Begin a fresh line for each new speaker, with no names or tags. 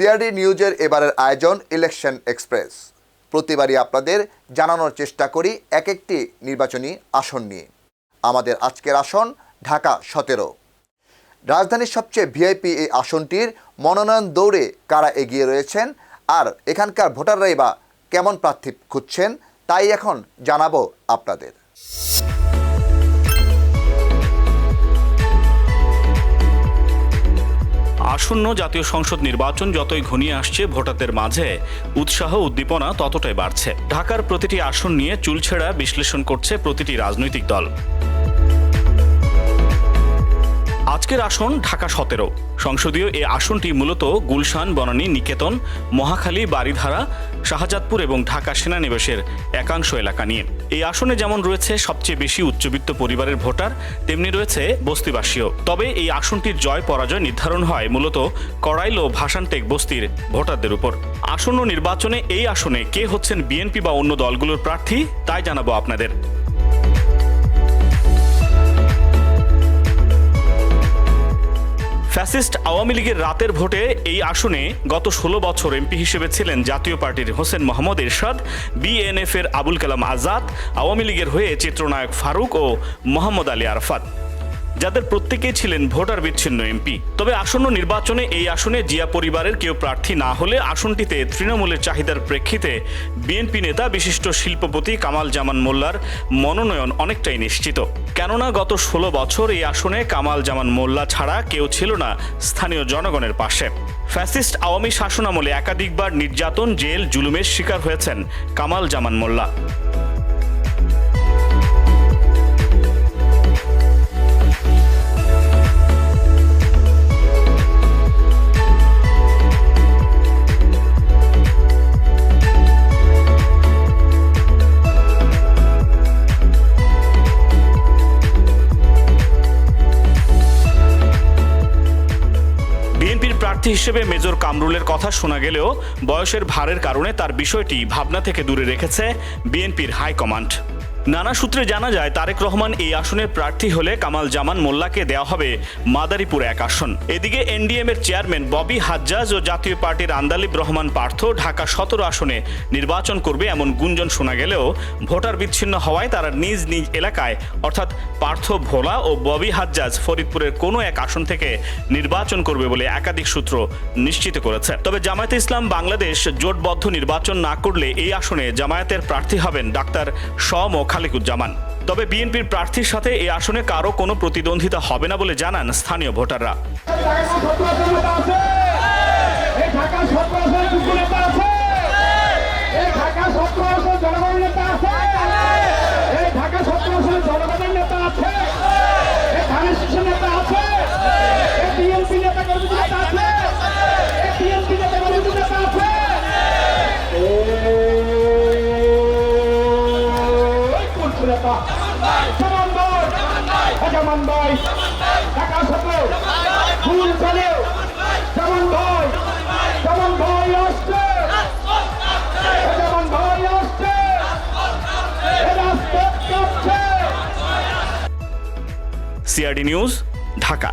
CRD নিউজের এবারের আয়োজন ইলেকশন এক্সপ্রেস। প্রতিবারই আপনাদের জানানোর চেষ্টা করি এক একটি নির্বাচনী আসন নিয়ে। আমাদের আজকের আসন ঢাকা 17। রাজধানীর সবচেয়ে ভিআইপি এই আসনটির মনোনয়ন দৌড়ে কারা এগিয়ে রয়েছেন আর এখানকার ভোটাররাই বা কেমন প্রার্থী খুঁজছেন তাই এখন জানাবো আপনাদের।
আসন্ন জাতীয় সংসদ নির্বাচন যতই ঘনিয়ে আসছে, ভোটারদের মাঝে উৎসাহ উদ্দীপনা ততটাই বাড়ছে। ঢাকার প্রতিটি আসন নিয়ে চুলছেড়া বিশ্লেষণ করছে প্রতিটি রাজনৈতিক দল। আজকের আসন ঢাকা 17। সংসদীয় এই আসনটি মূলত গুলশান, বনানী, নিকেতন, মহাখালী, বারিধারা, শাহজাদপুর এবং ঢাকা সেনানিবাসের একাংশ এলাকা নিয়ে। এই আসনে যেমন রয়েছে সবচেয়ে বেশি উচ্চবিত্ত পরিবারের ভোটার, তেমনি রয়েছে বস্তিবাসীও। তবে এই আসনটির জয় পরাজয় নির্ধারণ হয় মূলত কড়াইল ও ভাসানটেক বস্তির ভোটারদের উপর। আসন্ন নির্বাচনে এই আসনে কে হচ্ছেন বিএনপি বা অন্য দলগুলোর প্রার্থী তাই জানাবো আপনাদের। ফ্যাসিস্ট আওয়ামী লীগের রাতের ভোটে এই আসনে গত 16 বছর এমপি হিসেবে ছিলেন জাতীয় পার্টির হোসেন মোহাম্মদ এরশাদ, বিএনএফ-এর আবুল কালাম আজাদ, আওয়ামী লীগের হয়ে চিত্রনায়ক ফারুক ও মোহাম্মদ আলী আরাফাত, যাদের প্রত্যেকেই ছিলেন ভোটার বিচ্ছিন্ন এমপি। তবে আসন্ন নির্বাচনে এই আসনে জিয়া পরিবারের কেউ প্রার্থী না হলে আসনটিতে তৃণমূলের চাহিদার প্রেক্ষিতে বিএনপি নেতা বিশিষ্ট শিল্পপতি কামাল জামান মোল্লার মনোনয়ন অনেকটাই নিশ্চিত। কেননা গত 16 বছর এই আসনে কামাল জামান মোল্লা ছাড়া কেউ ছিল না স্থানীয় জনগণের পাশে। ফ্যাসিস্ট আওয়ামী শাসনামলে একাধিকবার নির্যাতন, জেল, জুলুমের শিকার হয়েছেন কামাল জামান মোল্লা। প্রার্থী হিসেবে মেজর কামরুলের কথা শোনা গেলেও বয়সের ভারের কারণে তার বিষয়টি ভাবনা থেকে দূরে রেখেছে বিএনপির হাইকমান্ড। নানা সূত্রে জানা যায় তারেক রহমান এই আসনের প্রার্থী হলে কামাল জামান মোল্লাকে দেওয়া হবে মাদারীপুর 1 আসন। এদিকে এনডিএম-এর চেয়ারম্যান ববি হাজ্জাজ ও জাতীয় পার্টির আন্দালিব রহমান পার্থ ঢাকা 17 আসনে নির্বাচন করবে এমন গুঞ্জন শোনা গেলেও ভোটার বিচ্ছিন্ন হওয়ায় তারা নিজ নিজ এলাকায় অর্থাৎ পার্থ ভোলা ও ববি হাজ্জাজ ফরিদপুরের কোনো এক আসন থেকে নির্বাচন করবে বলে একাধিক সূত্র নিশ্চিত করেছে। তবে জামায়াতে ইসলাম বাংলাদেশ জোটবদ্ধ নির্বাচন না করলে এই আসনে জামায়াতের প্রার্থী হবেন ডাক্তার শম ও খালিকুজ্জামান। তবে বিএনপির প্রার্থীর সাথে এই আসনে কারো কোনো প্রতিদ্বন্দ্বিতা হবে না বলে জানান স্থানীয় ভোটাররা। CRD news, Dhaka.